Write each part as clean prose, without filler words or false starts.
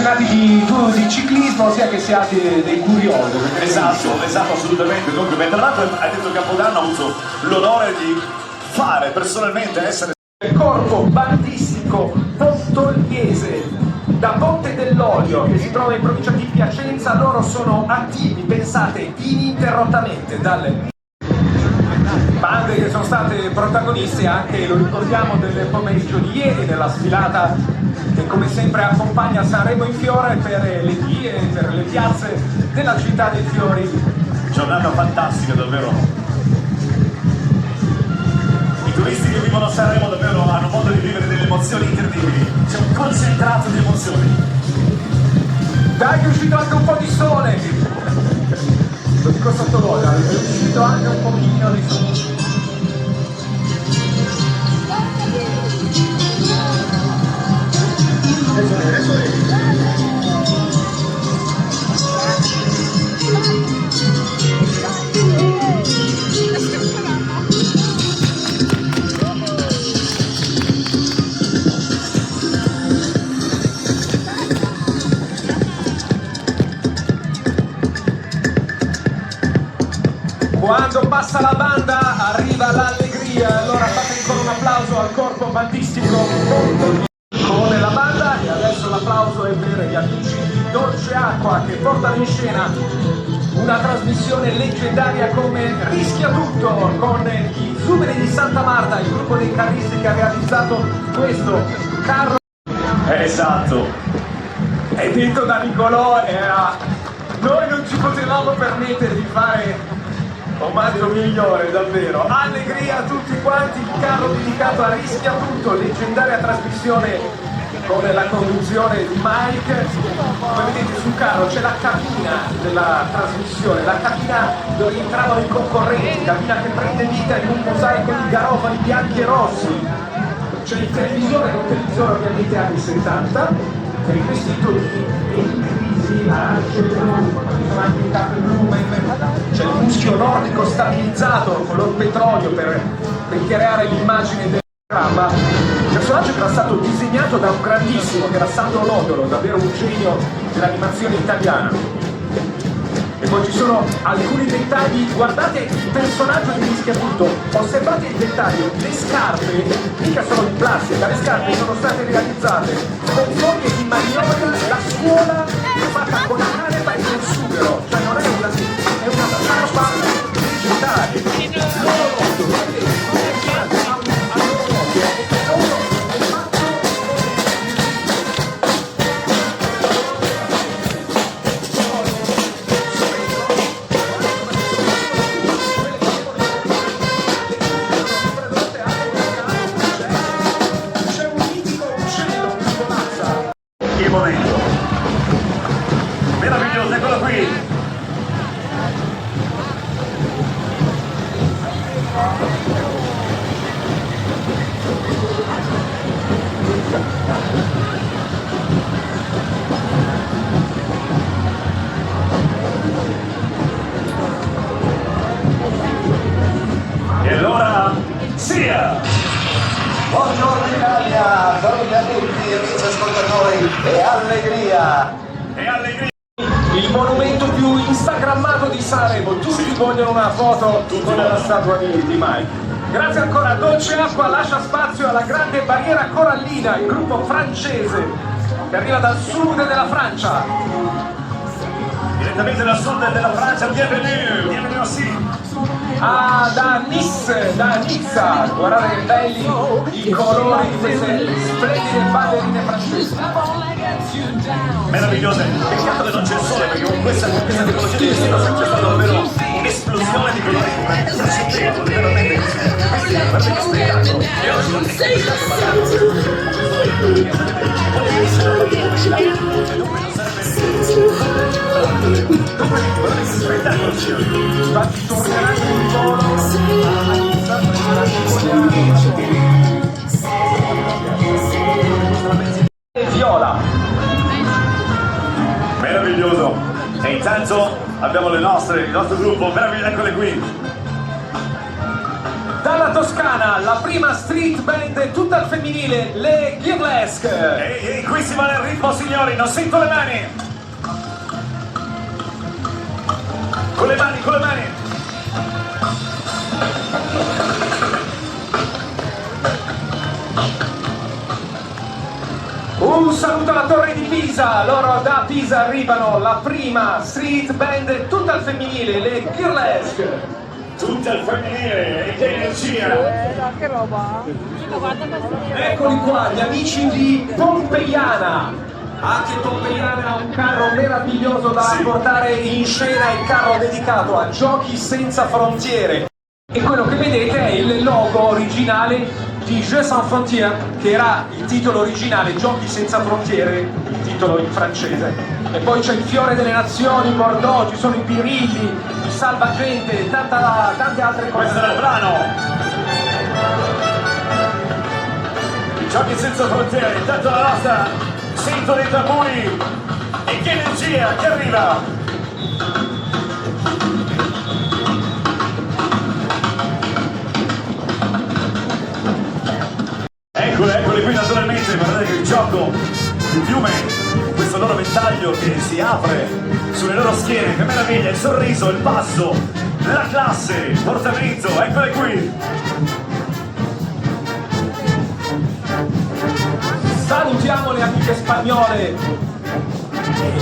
appassionati di ciclismo sia che siate dei curiosi. Esatto, assolutamente. Dunque, tra l'altro hai detto Capodanno, ho avuto l'onore di fare personalmente, essere Il corpo bandistico pontoliese da Ponte dell'Olio, che si trova in provincia di Piacenza. Loro sono attivi, pensate, ininterrottamente dalle bande che sono state protagoniste anche, lo ricordiamo, del pomeriggio di ieri, della sfilata che come sempre accompagna Sanremo in fiore per le vie, per le piazze della città dei fiori. giornata fantastica, davvero. I turisti che vivono a Sanremo davvero hanno modo di vivere delle emozioni incredibili, c'è un concentrato di emozioni. Dai, è uscito anche un po' di sole, lo dico sottovoce, è uscito anche un pochino di sole. Quando passa la banda arriva l'allegria, allora fate ancora un applauso al corpo bandistico con la banda. E adesso l'applauso è per gli amici di Dolce Acqua che portano in scena una trasmissione leggendaria come Rischia Tutto, con i Zuberi di Santa Marta, il gruppo dei carristi che ha realizzato questo carro. Esatto. E detto da Nicolò era: noi non ci potevamo permettere di fare omaggio migliore, davvero. Allegria a tutti quanti, il carro dedicato a Rischia Tutto, leggendaria trasmissione con la conduzione di Mike. Come vedete sul carro c'è la cabina della trasmissione, la cabina dove entravano i concorrenti, cabina che prende vita in un mosaico di garofani bianchi e rossi. C'è il televisore, un televisore ovviamente anni 70, rivestito di crisi, arancio e blu, sono anche i capi blu, c'è il muschio nordico stabilizzato color petrolio per creare l'immagine del programma. Il personaggio che era stato disegnato da un grandissimo, che era Sandro Lodolo, davvero un genio dell'animazione italiana. E poi ci sono alcuni dettagli, guardate il personaggio di Rischia Tutto, osservate il dettaglio, le scarpe mica sono di plastica, le scarpe sono state realizzate con foglie di magnolia, la scuola è fatta con la canepa e con sughero, cioè non è una scarpa leggendaria. Il momento meraviglioso, eccolo qui. E allora sia! Buongiorno Italia, salve a tutti amici ascoltatori e allegria! E allegria! Il monumento più instagrammato di Sanremo, tutti vogliono una foto con la statua di Mike. Grazie ancora a Dolce Acqua, lascia spazio alla grande barriera corallina, il gruppo francese che arriva dal sud della Francia. Direttamente dal sud della Francia, bienvenue aussi! Ah, da Nice, da Nizza, guardate che belli i colori di queste splendide ballerine francesi. Meravigliose, peccato che non c'è il sole perché con questa tipologia di vestito è sempre stata davvero un'esplosione di colori accendevoli, veramente questi è veramente spettacolo. E oggi non Infatti torneranno in volo a Nizza, viola. meraviglioso. E intanto abbiamo il nostro gruppo, meraviglioso, eccole qui. Dalla Toscana, la prima street band tutta al femminile, le Girlesque. Ehi, qui si va nel ritmo, signori, non sento le mani. Con le mani, con le mani. Un saluto alla Torre di Pisa, loro da Pisa arrivano, la prima street band tutta al femminile, le Girlesque. Tutta il femminile e che energia. Che roba? Eccoli qua, gli amici di Pompeiana. Anche Pompeiana ha un carro meraviglioso da portare in scena, il carro dedicato a Giochi Senza Frontiere. E quello che vedete è il logo originale di Jeux Sans Frontières, che era il titolo originale, Giochi Senza Frontiere, il titolo in francese. E poi c'è il Fiore delle Nazioni, Bordeaux, ci sono i birilli, i salvagente, tante altre cose. Questo era il brano. Giochi senza frontiere, intanto la nostra sento dei tamburi. E che energia che arriva! Eccole qui naturalmente, guardate che il gioco, il fiume, questo loro ventaglio che si apre sulle loro schiene, che meraviglia, il sorriso, il passo, la classe, il portamento, eccole qui! Salutiamo le amiche spagnole e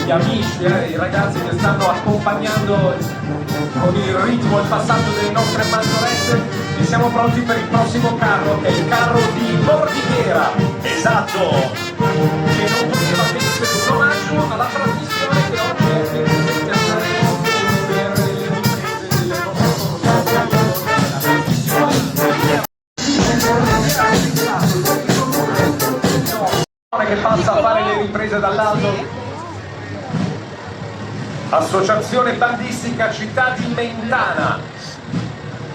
gli amici, i ragazzi che stanno accompagnando con il ritmo e il passaggio delle nostre maggiorette e siamo pronti per il prossimo carro, che è il carro di Bordighera. Esatto! Che non poteva che essere un omaggio alla trasmissione che oggi è presente a Sanremo per le riprese delle nostre che passa a fare le riprese dall'alto. Associazione bandistica Città di Mentana,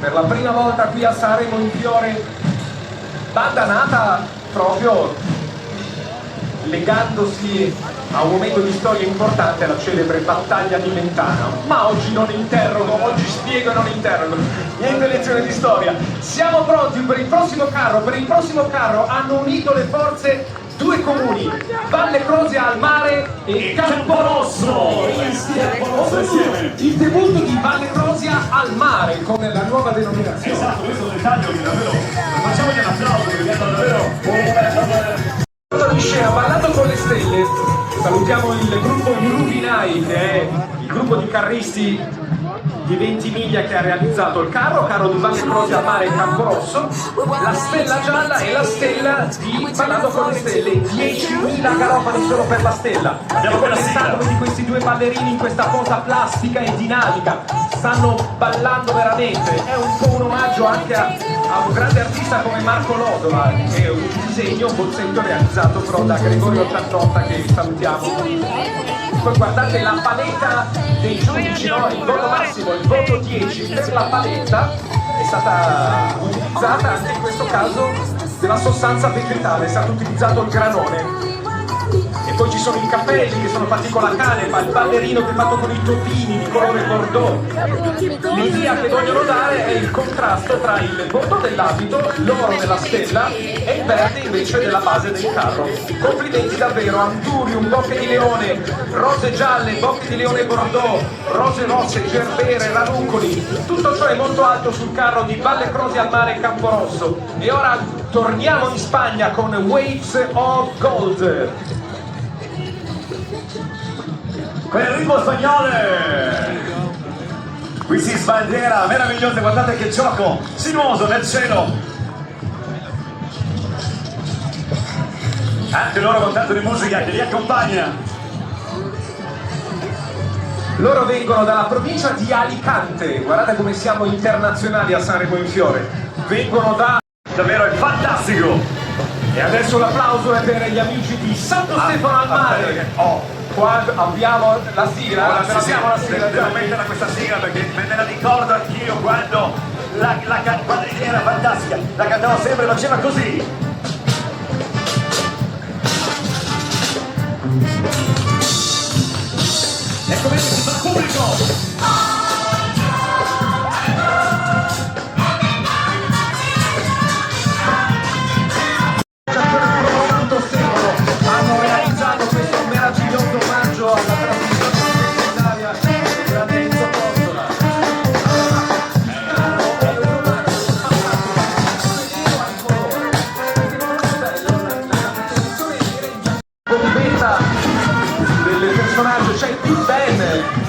per la prima volta qui a Sanremo in Fiore, banda nata proprio legandosi a un momento di storia importante, la celebre battaglia di Mentana. Ma oggi non interrogo, oggi spiego e non interrogo, niente lezione di storia. Siamo pronti per il prossimo carro. Per il prossimo carro hanno unito le forze due comuni, Valle Crosia al mare e Camporosso insieme. Il debutto di Valle Crosia al mare con la nuova denominazione. Esatto, questo è un dettaglio che davvero facciamogli un applauso, che è davvero Di scena Ballando con le stelle, salutiamo il gruppo Ruvinai, che è il gruppo di carristi di Ventimiglia che ha realizzato il carro di Valle Crosia al mare e Camporosso, la stella gialla e la stella di Ballando con le stelle, 10.000 garofani solo per la stella. Abbiamo E spettacolo di questi due ballerini in questa posa plastica e dinamica, stanno ballando veramente, è un po' un omaggio anche a un grande artista come Marco Lodola, che è un disegno, un bozzetto realizzato però da Gregorio Giannotta, che salutiamo. Poi guardate la paletta dei giudici, no? Il voto massimo, il voto 10 per la paletta è stata utilizzata anche in questo caso della sostanza vegetale, è stato utilizzato il granone. E poi ci sono i capelli che sono fatti con la canepa, il ballerino che è fatto con i topini di colore bordeaux. L'idea che vogliono dare è il contrasto tra il bordo dell'abito, l'oro della stella e il verde invece della base del carro. Complimenti davvero, Anturium, bocche di leone, rose gialle, bocche di leone bordeaux, rose rosse, gerbere, ranuncoli, tutto ciò è molto alto sul carro di Valle Crosia al mare e Camporosso. E ora torniamo in Spagna con Waves of Gold. Con il ritmo spagnolo! Qui si sbandiera, meraviglioso, guardate che gioco sinuoso nel cielo! Anche loro con tanto di musica che li accompagna! Loro vengono dalla provincia di Alicante, guardate come siamo internazionali a Sanremo in Fiore. Vengono da... Davvero è fantastico! E adesso l'applauso è per gli amici di Santo Stefano al Mare. Quando abbiamo la sigla, abbiamo la sigla. Devo metterla questa sigla perché me la ricordo anch'io quando quando era fantastica, la cantavo sempre, faceva così. Ecco bene che si fa pubblico!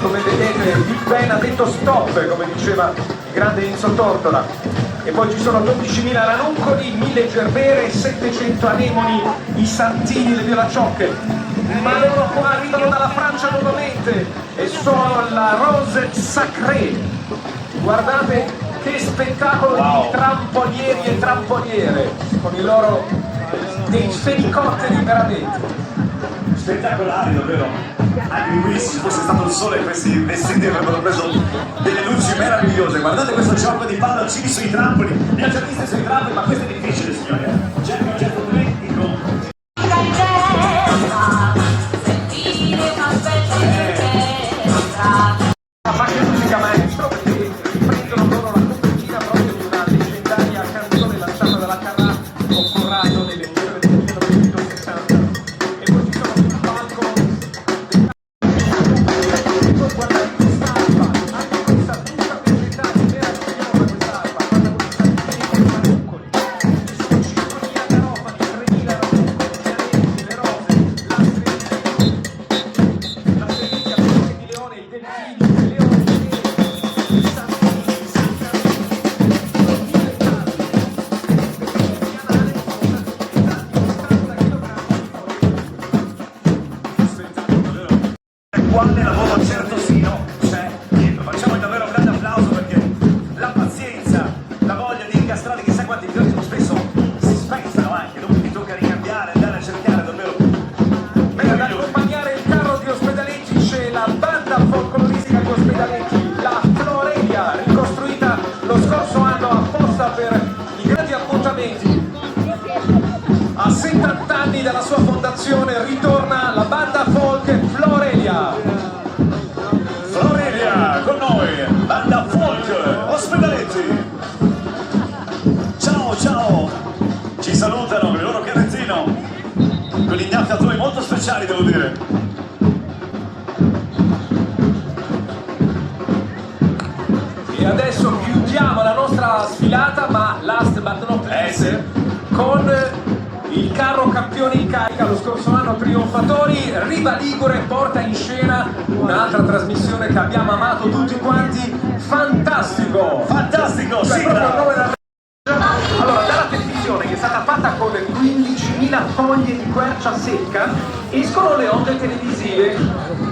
come vedete Big Ben ha detto stop, come diceva il grande Enzo Tortora, e poi ci sono 12.000 ranuncoli, 1.000 gerbere, 700 anemoni, i santini, le violaciocche, ma loro qua arrivano dalla Francia nuovamente e sono la Rose Sacrée. Guardate che spettacolo di trampolieri e trampoliere con i loro dei fenicotteri veramente Spettacolari davvero, anche qui se fosse stato il sole questi vestiti avrebbero preso delle luci meravigliose. Guardate questo gioco di pallaccini sui trampoli, li ha già visti sui trampoli, ma questo è difficile signori, c'è un oggetto tecnico. Ma fa che musica maestro, perché prendono loro la copertina proprio di una leggendaria canzone lanciata dalla Carrà con Corrado nelle ore del 1960, e poi ci sono sul palco guardate quest'alba, anche questa tutta vegetale meravigliosa, quest'alba guarda questa ranuncoli, ci sono 5.000 garofani, 3.000 ranuncoli, le rose, la stregheria, il leone, il delfino, il leone, il santini, il Quale lavoro certosino c'è dietro. Facciamo davvero un grande applauso perché la pazienza, la voglia di incastrare chissà quanti fiori spesso si spezzano anche, dopo mi tocca ricambiare, andare a cercare davvero per accompagnare il carro di Ospedaletti c'è la banda folcloristica di Ospedaletti, la Florelia, ricostruita lo scorso anno apposta per i grandi appuntamenti. A 70 anni dalla sua fondazione ritorna la banda folk Florelia. Florelia con noi, banda folk Ospedaletti. Ciao ciao, ci salutano con il loro carrettino, con gli innaffiatori molto speciali devo dire. E adesso chiudiamo la nostra sfilata, ma last but not least, con il carro campione in carica, lo scorso anno trionfatori, Riva Ligure porta in scena un'altra trasmissione che abbiamo amato tutti quanti, Fantastico! Fantastico, Cioè, sigla! proprio il nome della... Allora, dalla televisione che è stata fatta con 15.000 foglie di quercia secca, escono le onde televisive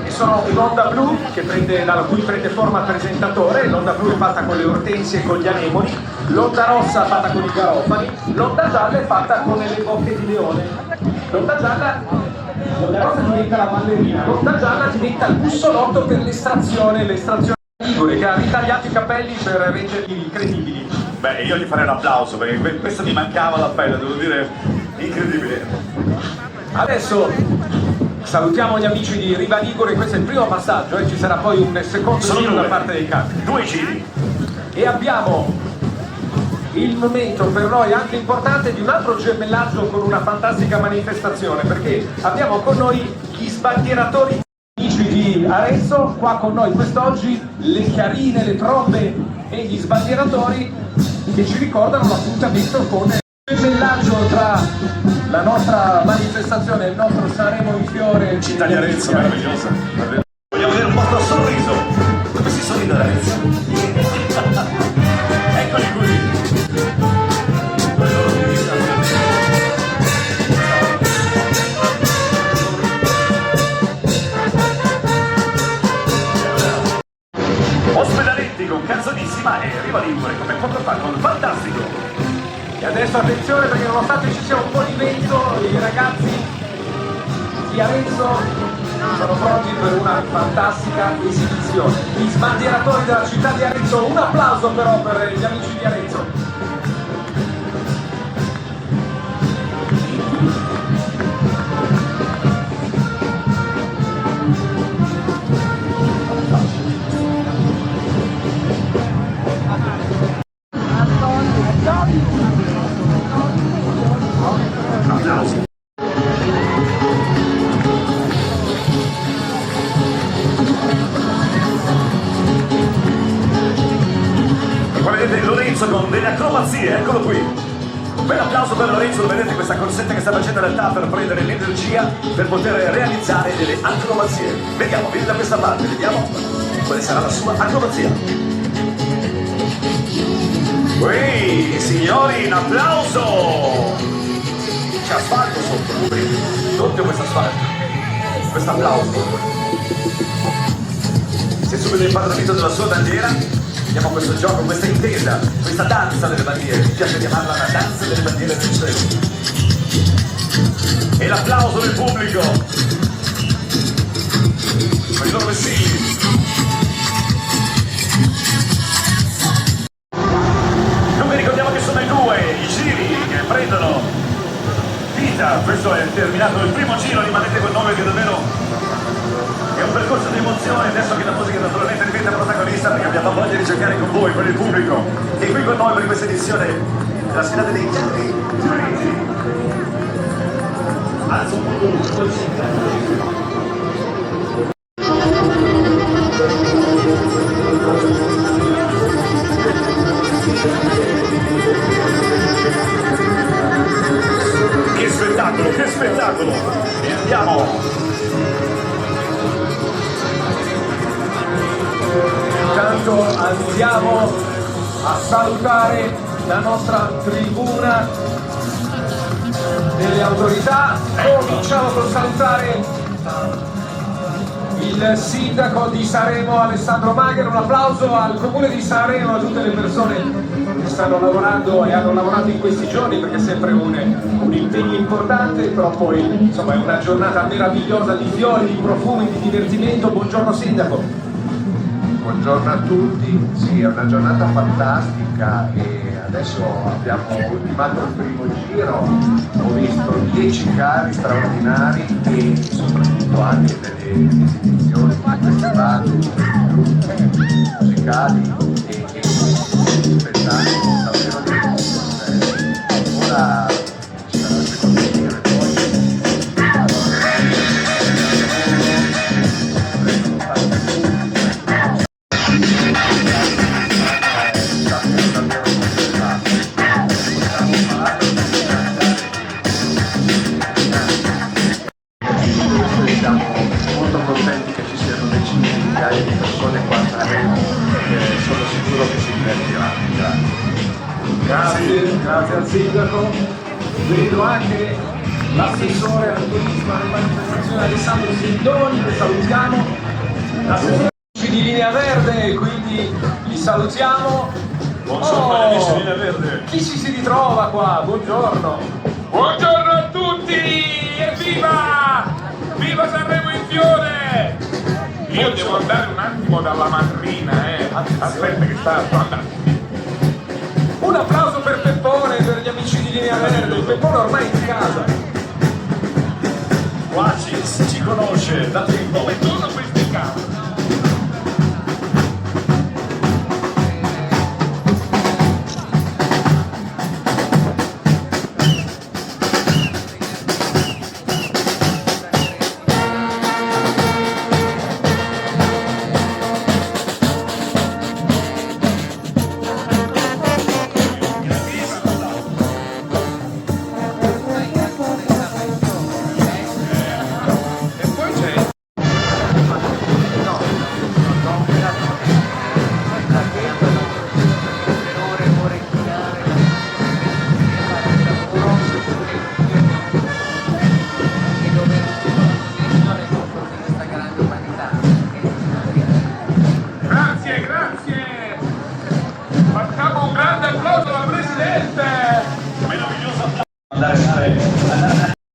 e sono un'onda blu da cui prende forma il presentatore, l'onda blu è fatta con le ortensie e con gli anemoni, l'onda rossa è fatta con i garofani, l'onda gialla è fatta con le bocche di leone, l'onda rossa diventa la ballerina, l'onda gialla diventa il bussolotto per l'estrazione ligure, che ha ritagliato i capelli per renderli incredibili. Beh, io gli farei un applauso perché questo mi mancava l'appello, devo dire, incredibile. Adesso salutiamo gli amici di Riva Ligure, questo è il primo passaggio e ci sarà poi un secondo giro da parte dei campi. 2 giri. E abbiamo il momento per noi anche importante di un altro gemellaggio con una fantastica manifestazione, perché abbiamo con noi gli sbandieratori amici di Arezzo, qua con noi quest'oggi, le chiarine, le trombe e gli sbandieratori che ci ricordano l'appuntamento con il gemellaggio tra la nostra manifestazione e il nostro Sanremo in fiore. Città di Arezzo, meravigliosa. Vogliamo vedere un vostro sorriso. Come si sorride ad Arezzo? Eccoli qui. Ospedaletti con canzonissima e Riva Ligure come poco fa con Fantastico. E adesso attenzione perché nonostante ci sia un po' di vento, i ragazzi di Arezzo sono pronti per una fantastica esibizione. Gli sbandieratori della città di Arezzo, un applauso però per gli amici di Arezzo. E qua vedete Lorenzo con delle acrobazie, eccolo qui. bel applauso per Lorenzo, vedete questa corsetta che sta facendo in realtà per prendere l'energia per poter realizzare delle acrobazie. Vediamo, vieni da questa parte, vediamo quale sarà la sua acrobazia. Ui, signori, un applauso! C'è asfalto sotto, tutto questo asfalto, questo applauso. Si assume l'impadronito della sua bandiera, vediamo questo gioco, questa intesa, questa danza delle bandiere, mi piace chiamarla la danza delle bandiere del cielo. E l'applauso del pubblico, con i loro vestiti. Non vi ricordiamo che sono i due, i giri che prendono vita, questo è terminato il primo giro, rimanete con noi che davvero è un percorso di emozione, adesso che la musica naturalmente diventa protagonista perché abbiamo voglia di giocare con voi, con il pubblico che è qui con noi per questa edizione della sfilata dei giorni. Alzo un po' che spettacolo! E andiamo! Intanto andiamo a salutare la nostra tribuna delle autorità. Cominciamo col salutare il sindaco di Sanremo Alessandro Magher. Un applauso al comune di Sanremo, a tutte le persone che stanno lavorando e hanno lavorato in questi giorni, perché è sempre un impegno importante, però poi insomma è una giornata meravigliosa di fiori, di profumi, di divertimento. Buongiorno sindaco. Buongiorno a tutti, sì, è una giornata fantastica e adesso abbiamo ultimato il primo giro, ho visto 10 carri straordinari e soprattutto anche delle esibizioni di festivali, musicali e spettacoli davvero di ora ci sarà secondo dire poi. Molto contenti che ci siano decine di migliaia di persone qua a Sanremo e sono sicuro che si divertiranno. Grazie al sindaco. Vedo anche l'assessore al turismo e alla manifestazione Alessandro Sindoni, che salutiamo. L'assessore di Linea Verde, quindi li salutiamo. Buongiorno agli amici di Linea Verde. Chi ci si ritrova qua? Buongiorno. Buongiorno a tutti! Evviva! Viva Sanremo in fiore! Io devo andare un attimo dalla madrina, Aspetta che sto andando. Un applauso per Peppone, per gli amici di Linea Verde. Peppone ormai è in casa. Qua ci conosce da tempo. Dove sono questi casi?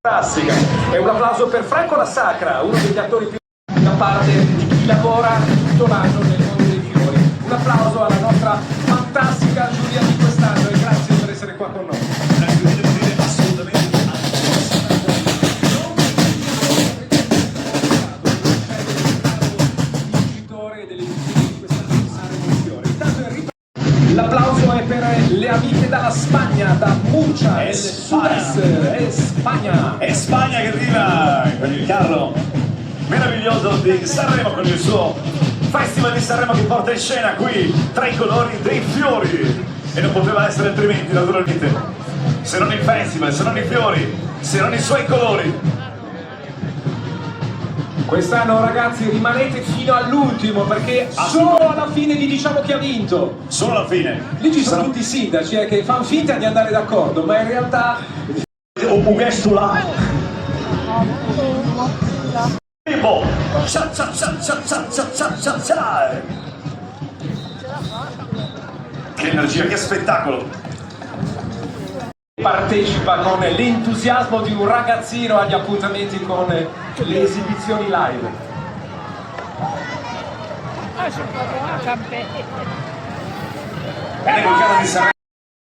Classica. E un applauso per Franco La Sacra, uno degli attori più da parte di chi lavora tutto l'anno nel mondo dei fiori. Un applauso alla nostra fantastica giuria di quest'anno e grazie per essere qua con noi. L'applauso è per le amiche dalla Spagna, da Murcia, Spagna. È Spagna che arriva con il carro meraviglioso di Sanremo, con il suo Festival di Sanremo che porta in scena qui tra i colori dei fiori. E non poteva essere altrimenti, naturalmente. se non il festival, se non i fiori, se non i suoi colori. Quest'anno ragazzi rimanete fino all'ultimo perché solo alla fine vi diciamo chi ha vinto. Solo alla fine. Lì ci sono tutti i sindaci che fanno finta di andare d'accordo, ma in realtà... Un gesto là. Tipo. Cia, cia, cia, cia, cia, cia, cia, cia, cia. Che energia, che spettacolo. Partecipa con l'entusiasmo di un ragazzino agli appuntamenti con le esibizioni live. Bene col canale di Sanremo.